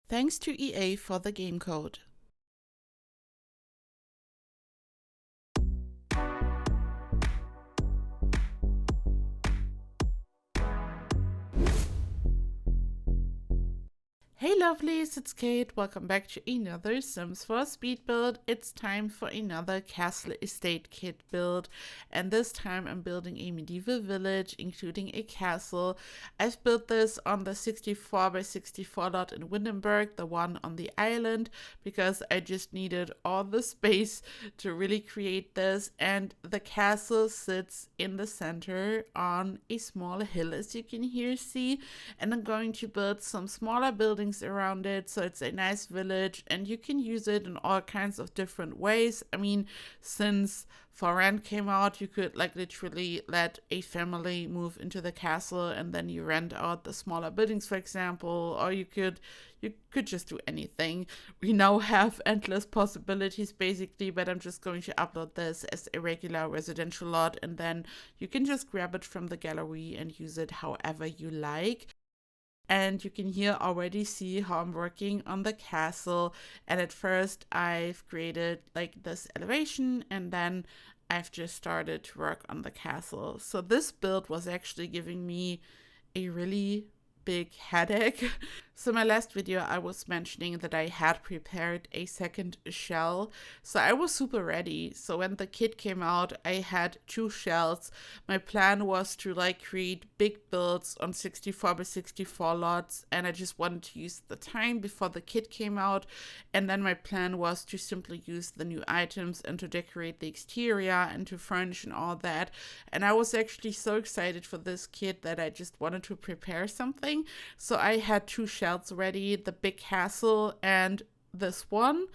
Thanks to EA for the game code. Hey lovelies, it's Kate. Welcome back to another Sims 4 speed build. It's time for another castle estate kit build, and this time I'm building a medieval village including a castle. I've built this on the 64 by 64 lot in Windenburg, the one on the island, because I just needed all the space to really create this, and the castle sits in the center on a small hill, as you can here see, and I'm going to build some smaller buildings around it so it's a nice village, and you can use it in all kinds of different ways. I mean, since For Rent came out, you could like literally let a family move into the castle and then you rent out the smaller buildings, for example, or you could just do anything. We now have endless possibilities basically, but I'm just going to upload this as a regular residential lot, and then you can just grab it from the gallery and use it however you like. And you can here already see how I'm working on the castle. And at first I've created like this elevation, and then I've just started to work on the castle. So this build was actually giving me a really big headache. So my last video I was mentioning that I had prepared a second shell, so I was super ready. So when the kit came out, I had 2 shells. My plan was to like create big builds on 64 by 64 lots, and I just wanted to use the time before the kit came out, and then my plan was to simply use the new items and to decorate the exterior and to furnish and all that. And I was actually so excited for this kit that I just wanted to prepare something. So I had 2 shells ready, the big castle and this one,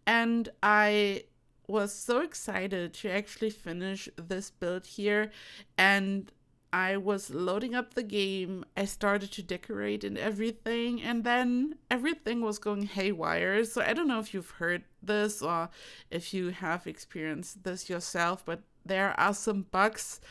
and I was so excited to actually finish this build here. And I was loading up the game, I started to decorate and everything, and then everything was going haywire. So I don't know if you've heard this or if you have experienced this yourself, but there are some bugs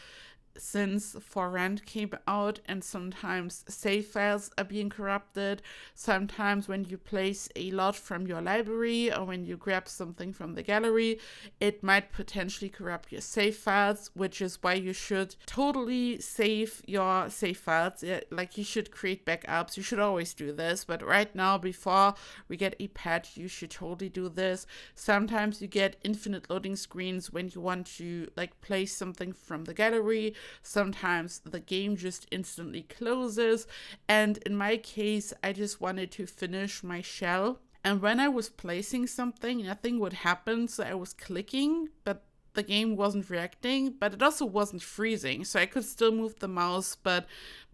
since For Rent came out, and sometimes save files are being corrupted. Sometimes when you place a lot from your library or when you grab something from the gallery, it might potentially corrupt your save files, which is why you should totally save your save files. Like, you should create backups. You should always do this, but right now, before we get a patch, you should totally do this. Sometimes you get infinite loading screens when you want to like place something from the gallery. Sometimes the game just instantly closes, and in my case I just wanted to finish my shell, and when I was placing something nothing would happen. So I was clicking but the game wasn't reacting, but it also wasn't freezing, so I could still move the mouse but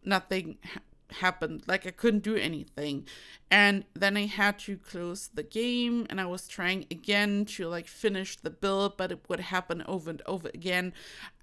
nothing happened. Like, I couldn't do anything. And then I had to close the game, and I was trying again to like finish the build, but it would happen over and over again.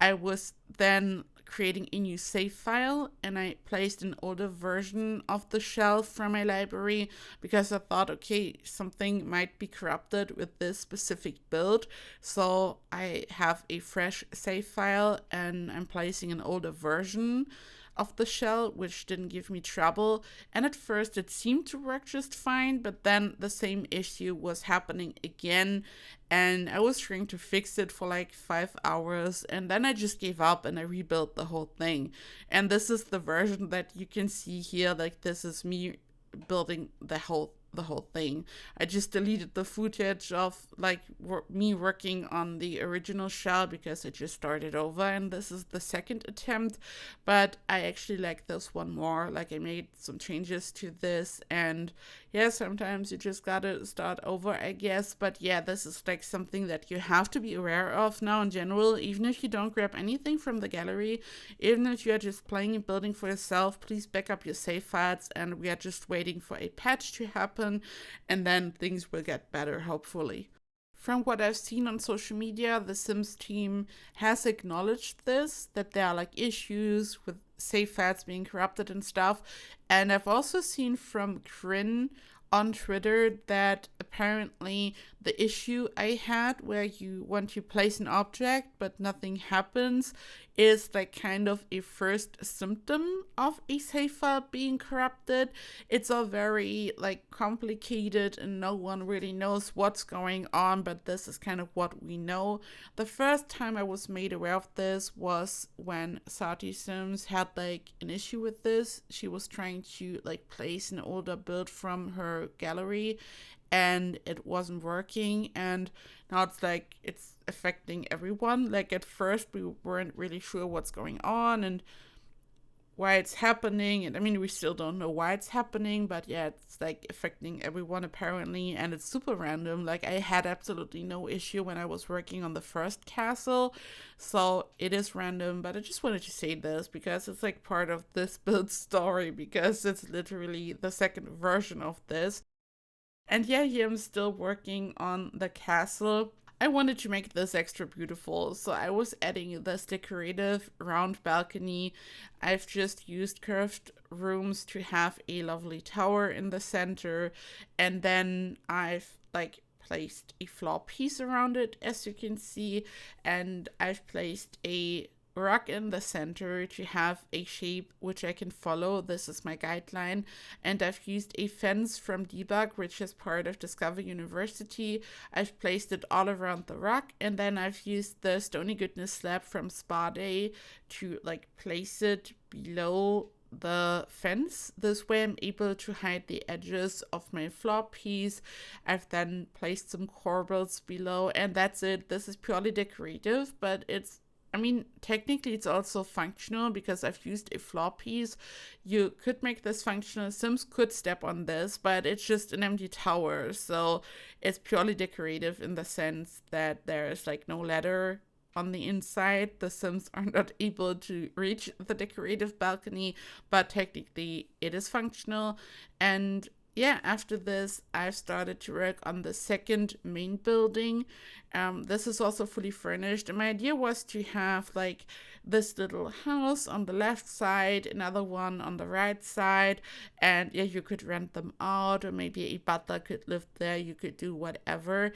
I was then creating a new save file, and I placed an older version of the shell from my library because I thought, okay, something might be corrupted with this specific build. So I have a fresh save file and I'm placing an older version of the shell, which didn't give me trouble. And at first it seemed to work just fine, but then the same issue was happening again, and I was trying to fix it for like 5 hours, and then I just gave up and I rebuilt the whole thing. And this is the version that you can see here. Like, this is me building the whole thing. I just deleted the footage of like me working on the original shell because I just started over, and this is the second attempt, but I actually like this one more. Like, I made some changes to this, and yeah, sometimes you just gotta start over, I guess. But yeah, this is like something that you have to be aware of now in general. Even if you don't grab anything from the gallery, even if you are just playing and building for yourself, please back up your save files, and we are just waiting for a patch to happen, and then things will get better, hopefully. From what I've seen on social media, the Sims team has acknowledged this, that there are like issues with save files being corrupted and stuff, And I've also seen from Grin on Twitter that apparently the issue I had where you want to place an object but nothing happens is like kind of a first symptom of a save file being corrupted. It's all very like complicated and no one really knows what's going on, but this is kind of what we know. The first time I was made aware of this was when Sati Sims had like an issue with this. She was trying to like place an older build from her gallery and it wasn't working, and now it's like it's affecting everyone. Like at first we weren't really sure what's going on and why it's happening, and I mean we still don't know why it's happening, but yeah, it's like affecting everyone apparently, and it's super random. Like I had absolutely no issue when I was working on the first castle, so it is random, but I just wanted to say this because it's like part of this build story, because it's literally the second version of this. And yeah, here I'm still working on the castle. I wanted to make this extra beautiful, so I was adding this decorative round balcony. I've just used curved rooms to have a lovely tower in the center, and then I've like placed a floor piece around it, as you can see, and I've placed a rock in the center to have a shape which I can follow. This is my guideline, and I've used a fence from Debug, which is part of Discover University. I've placed it all around the rock, and then I've used the Stony Goodness slab from Spa Day to like place it below the fence. This way I'm able to hide the edges of my floor piece. I've then placed some corbels below, and that's it. This is purely decorative, but I mean, technically it's also functional because I've used a floor piece. You could make this functional. Sims could step on this, but it's just an empty tower. So it's purely decorative in the sense that there is like no ladder on the inside. The Sims are not able to reach the decorative balcony, but technically it is functional. And yeah, after this, I've started to work on the second main building. This is also fully furnished, and my idea was to have like this little house on the left side, another one on the right side, and yeah, you could rent them out, or maybe a butler could live there. You could do whatever.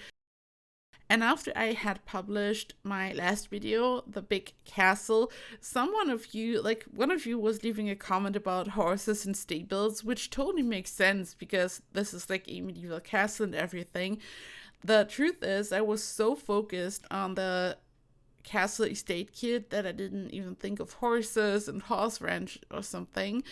And after I had published my last video, The Big Castle, one of you was leaving a comment about horses and stables, which totally makes sense because this is like a medieval castle and everything. The truth is, I was so focused on the castle estate kit that I didn't even think of horses and horse ranch or something.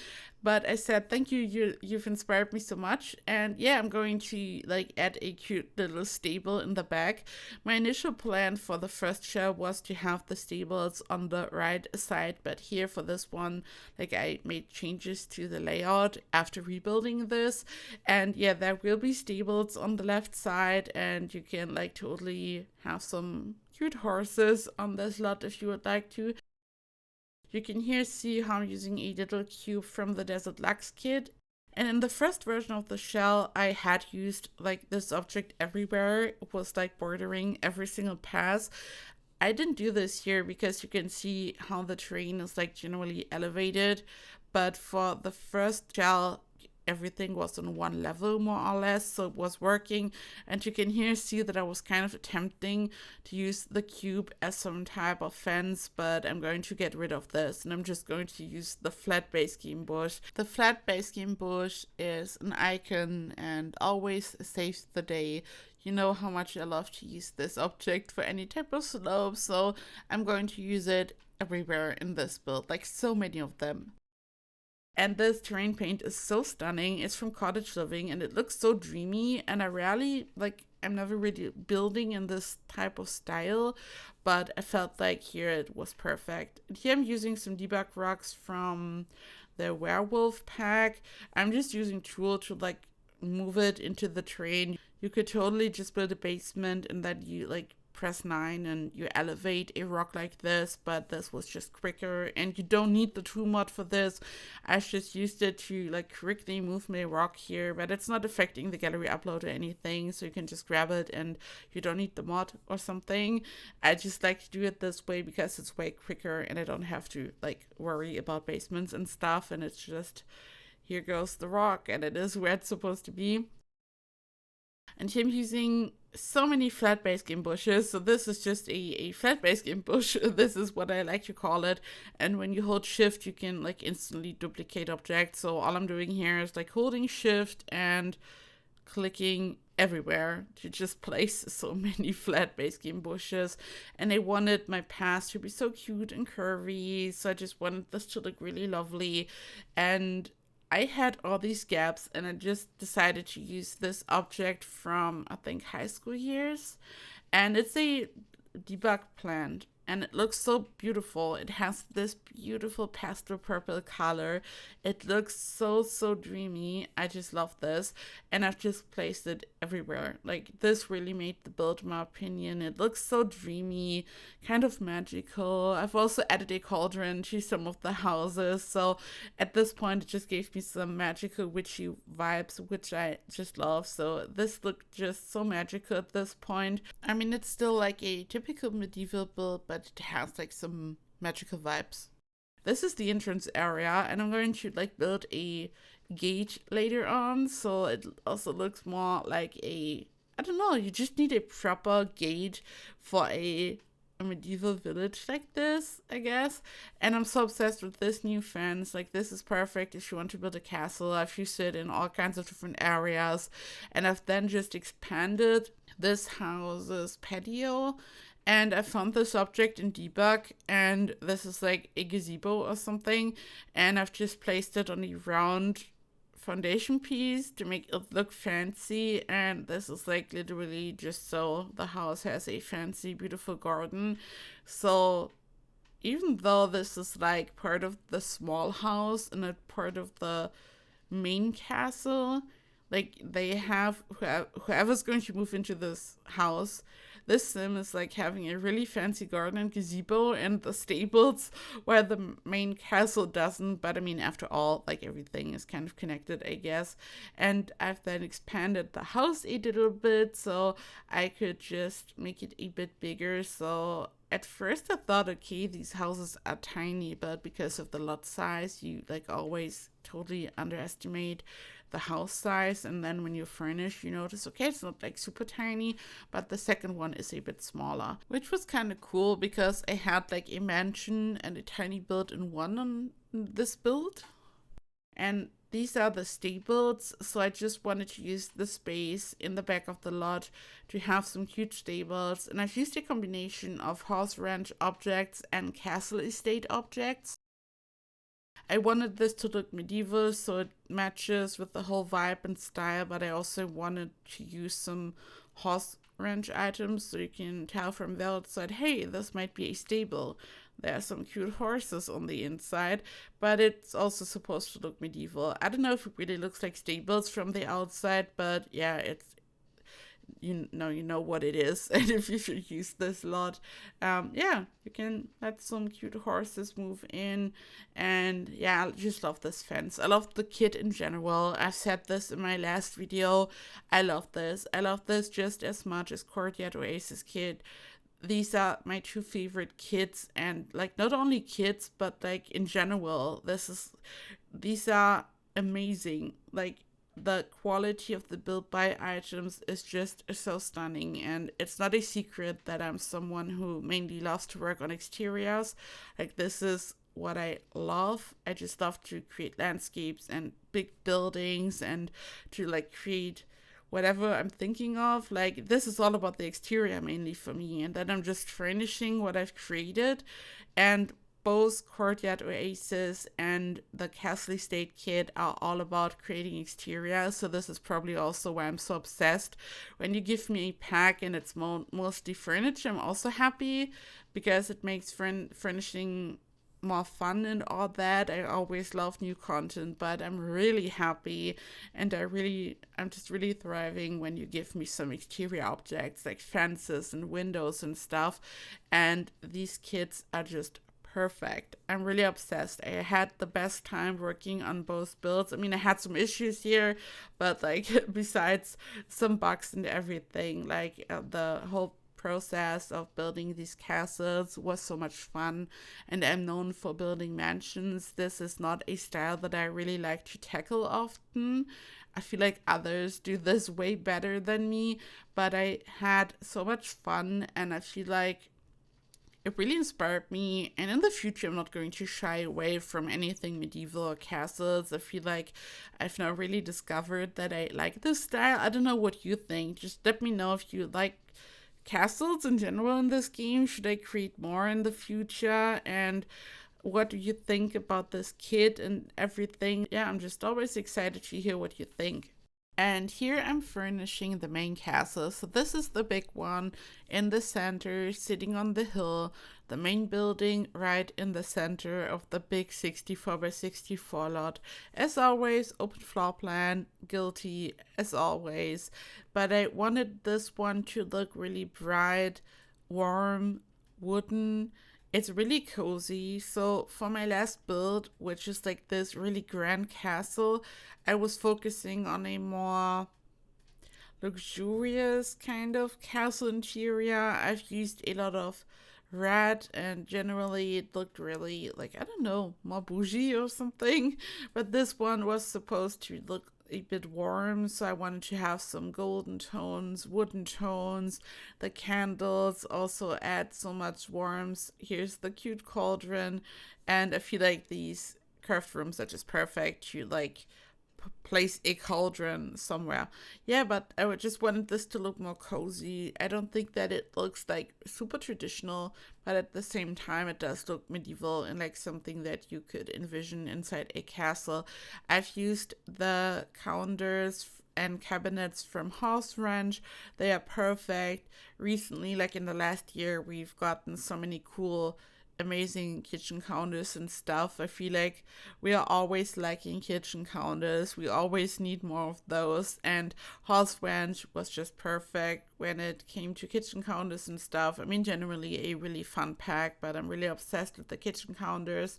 But I said, thank you, you've inspired me so much. And yeah, I'm going to like add a cute little stable in the back. My initial plan for the first shell was to have the stables on the right side, but here for this one, like I made changes to the layout after rebuilding this. And yeah, there will be stables on the left side, and you can like totally have some cute horses on this lot if you would like to. You can here see how I'm using a little cube from the Desert Lux kit. And in the first version of the shell, I had used like this object everywhere. It was like bordering every single pass. I didn't do this here because you can see how the terrain is like generally elevated. But for the first shell, everything was on one level more or less, so it was working. And you can here see that I was kind of attempting to use the cube as some type of fence, but I'm going to get rid of this and I'm just going to use the flat base game bush. The flat base game bush is an icon and always saves the day. You know how much I love to use this object for any type of slope, so I'm going to use it everywhere in this build, like so many of them. And this terrain paint is so stunning. It's from Cottage Living and it looks so dreamy, and I'm never really building in this type of style, but I felt like here it was perfect. And here I'm using some debug rocks from the werewolf pack. I'm just using tool to like move it into the terrain. You could totally just build a basement and then you like press 9 and you elevate a rock like this, but this was just quicker and you don't need the tool mod for this. I just used it to like quickly move my rock here, but it's not affecting the gallery upload or anything, so you can just grab it and you don't need the mod or something. I just like to do it this way because it's way quicker and I don't have to like worry about basements and stuff, and it's just here goes the rock, and it is where it's supposed to be. And here I'm using so many flat base game bushes. So this is just a flat base game bush. This is what I like to call it. And when you hold shift, you can like instantly duplicate objects. So all I'm doing here is like holding shift and clicking everywhere to just place so many flat base game bushes. And I wanted my path to be so cute and curvy. So I just wanted this to look really lovely. And I had all these gaps, and I just decided to use this object from, I think, high school years. And it's a debug plant, and it looks so beautiful. It has this beautiful pastel purple color. It looks so, so dreamy. I just love this. And I've just placed it everywhere. Like, this really made the build, in my opinion. It looks so dreamy, kind of magical. I've also added a cauldron to some of the houses. So at this point, it just gave me some magical witchy vibes, which I just love. So this looked just so magical at this point. I mean, it's still like a typical medieval build, but it has like some magical vibes. This is the entrance area, and I'm going to like build a gate later on, so it also looks more like a, I don't know, you just need a proper gate for a medieval village like this, I guess. And I'm so obsessed with this new fence. Like, this is perfect if you want to build a castle. I've used it in all kinds of different areas, and I've then just expanded this house's patio. And I found this object in debug, and this is like a gazebo or something, and I've just placed it on a round foundation piece to make it look fancy. And this is like literally just so the house has a fancy, beautiful garden. So even though this is like part of the small house and a part of the main castle, like they have whoever's going to move into this house, this sim is like having a really fancy garden and gazebo and the stables where the main castle doesn't. But I mean, after all, like everything is kind of connected, I guess. And I've then expanded the house a little bit so I could just make it a bit bigger. So at first I thought, okay, these houses are tiny, but because of the lot size, you like always totally underestimate the house size. And then when you furnish, you notice, okay, it's not like super tiny, but the second one is a bit smaller, which was kind of cool because I had like a mansion and a tiny build in one on this build. And these are the stables, so I just wanted to use the space in the back of the lot to have some cute stables. And I've used a combination of horse ranch objects and castle estate objects. I wanted this to look medieval, so it matches with the whole vibe and style, but I also wanted to use some horse ranch items so you can tell from the outside, hey, this might be a stable. There are some cute horses on the inside, but it's also supposed to look medieval. I don't know if it really looks like stables from the outside, but yeah, it's, you know what it is, and if you should use this lot. Yeah, you can let some cute horses move in. And yeah, I just love this fence. I love the kit in general. I've said this in my last video. I love this just as much as Courtyard Oasis kit. These are my two favorite kits, and like not only kits, but like in general, these are amazing. Like, the quality of the build by items is just so stunning. And it's not a secret that I'm someone who mainly loves to work on exteriors. Like, this is what I love. I just love to create landscapes and big buildings and to like create whatever I'm thinking of. Like, this is all about the exterior mainly for me, and then I'm just furnishing what I've created. And both Courtyard Oasis and the Castle Estate kit are all about creating exterior, so this is probably also why I'm so obsessed. When you give me a pack and it's mostly furniture, I'm also happy because it makes furnishing more fun and all that. I always love new content, but I'm really happy and I'm just really thriving when you give me some exterior objects like fences and windows and stuff. And these kits are just perfect. I'm really obsessed. I had the best time working on both builds. I mean, I had some issues here, but like besides some bugs and everything, like the whole process of building these castles was so much fun, and I'm known for building mansions. This is not a style that I really like to tackle often. I feel like others do this way better than me, but I had so much fun, and I feel like it really inspired me. And in the future, I'm not going to shy away from anything medieval or castles. I feel like I've now really discovered that I like this style. I don't know what you think. Just let me know if you like castles in general in this game. Should I create more in the future? And what do you think about this kit and everything? Yeah, I'm just always excited to hear what you think. And here I'm furnishing the main castle. So this is the big one in the center, sitting on the hill, the main building right in the center of the big 64 by 64 lot. As always, open floor plan, guilty as always. But I wanted this one to look really bright, warm, wooden. It's really cozy. So for my last build, which is like this really grand castle, I was focusing on a more luxurious kind of castle interior. I've used a lot of red, and generally it looked really like, I don't know, more bougie or something. But this one was supposed to look a bit warm, so I wanted to have some golden tones, wooden tones. The candles also add so much warmth. Here's the cute cauldron, and I feel like these curved rooms are just perfect to like place a cauldron somewhere. Yeah, but I just wanted this to look more cozy. I don't think that it looks like super traditional, but at the same time it does look medieval and like something that you could envision inside a castle. I've used the counters and cabinets from House Ranch. They are perfect. Recently, like in the last year, we've gotten so many cool amazing kitchen counters and stuff. I feel like we are always lacking kitchen counters. We always need more of those. And House Ranch was just perfect when it came to kitchen counters and stuff. I mean, generally a really fun pack, but I'm really obsessed with the kitchen counters.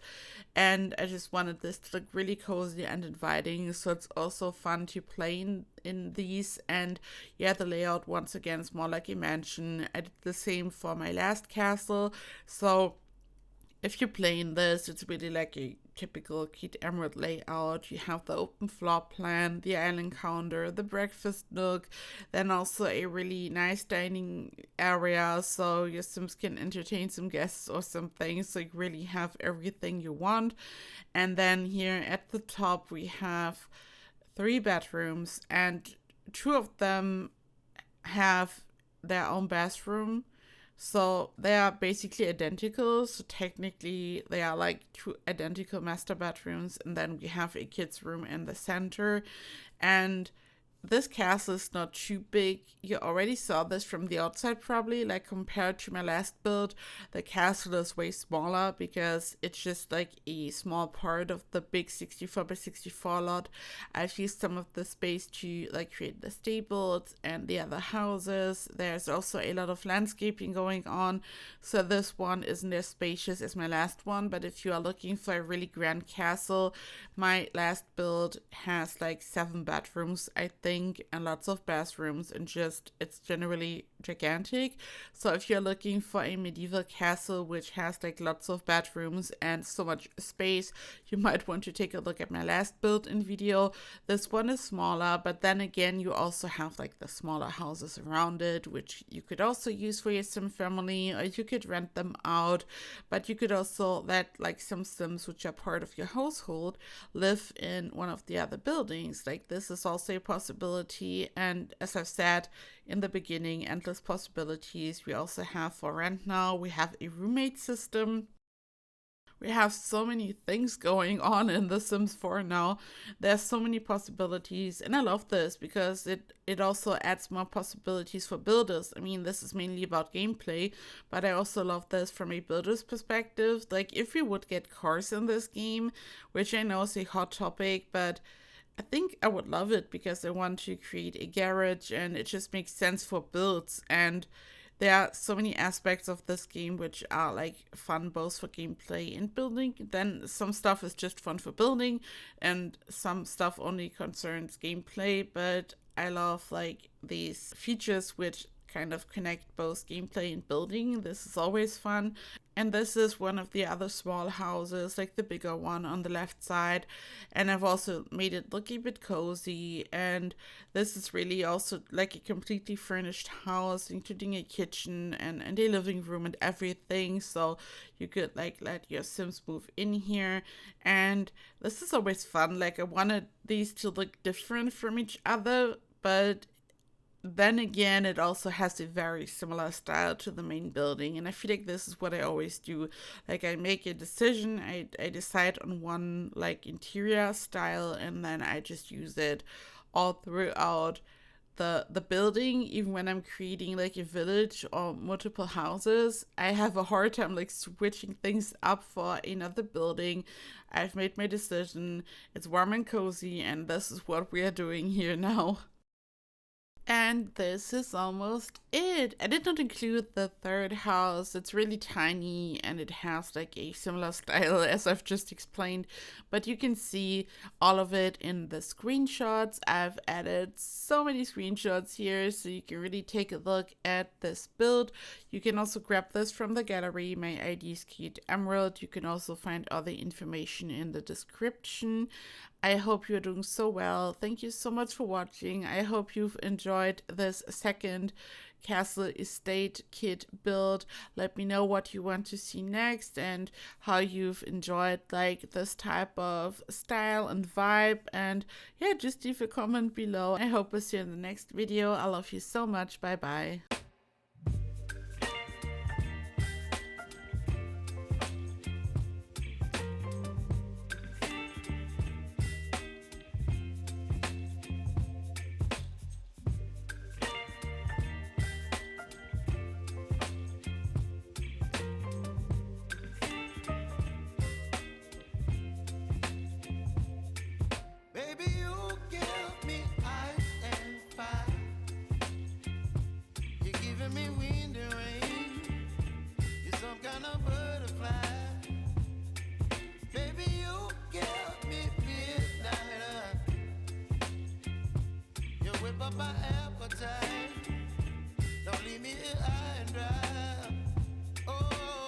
And I just wanted this to look really cozy and inviting. So it's also fun to play in these. And yeah, the layout once again is more like a mansion. I did the same for my last castle. So if you play in this, it's really like a typical KateEmerald layout. You have the open floor plan, the island counter, the breakfast nook, then also a really nice dining area so your Sims can entertain some guests or something. So you really have everything you want. And then here at the top, we have 3 bedrooms, and 2 of them have their own bathroom. So they are basically identical. So technically they are like 2 identical master bedrooms. And then we have a kid's room in the center. And this castle is not too big. You already saw this from the outside probably, like compared to my last build. The castle is way smaller because it's just like a small part of the big 64 by 64 lot. I've used some of the space to like create the stables and the other houses. There's also a lot of landscaping going on. So this one isn't as spacious as my last one, but if you are looking for a really grand castle, my last build has like 7 bedrooms, I think, and lots of bathrooms, and just it's generally gigantic. So if you're looking for a medieval castle which has like lots of bedrooms and so much space, you might want to take a look at my last build-in video. This one is smaller, but then again you also have like the smaller houses around it, which you could also use for your sim family, or you could rent them out. But you could also let like some Sims which are part of your household live in one of the other buildings. Like this is also a possibility. And as I've said in the beginning, endless possibilities. We also have for rent now. We have a roommate system. We have so many things going on in The Sims 4 now. There's so many possibilities, and I love this because it also adds more possibilities for builders. I mean, this is mainly about gameplay, but I also love this from a builder's perspective. Like, if we would get cars in this game, which I know is a hot topic, but I think I would love it because I want to create a garage and it just makes sense for builds. And there are so many aspects of this game which are like fun both for gameplay and building. Then some stuff is just fun for building and some stuff only concerns gameplay. But I love like these features which kind of connect both gameplay and building. This is always fun. And this is one of the other small houses, like the bigger one on the left side. And I've also made it look a bit cozy. And this is really also like a completely furnished house, including a kitchen and a living room and everything. So you could like let your Sims move in here. And this is always fun. Like I wanted these to look different from each other, but then again, it also has a very similar style to the main building. And I feel like this is what I always do. Like I make a decision, I decide on one like interior style, and then I just use it all throughout the building. Even when I'm creating like a village or multiple houses, I have a hard time like switching things up for another building. I've made my decision, it's warm and cozy, and this is what we are doing here now. And this is almost it. I did not include the third house. It's really tiny and it has like a similar style as I've just explained. But you can see all of it in the screenshots. I've added so many screenshots here so you can really take a look at this build. You can also grab this from the gallery. My ID is KateEmerald. You can also find all the information in the description. I hope you're doing so well. Thank you so much for watching. I hope you've enjoyed this second castle estate kit build. Let me know what you want to see next and how you've enjoyed like this type of style and vibe. And yeah, just leave a comment below. I hope to see you in the next video. I love you so much. Bye bye. Up my appetite. Don't leave me here high and dry. Oh.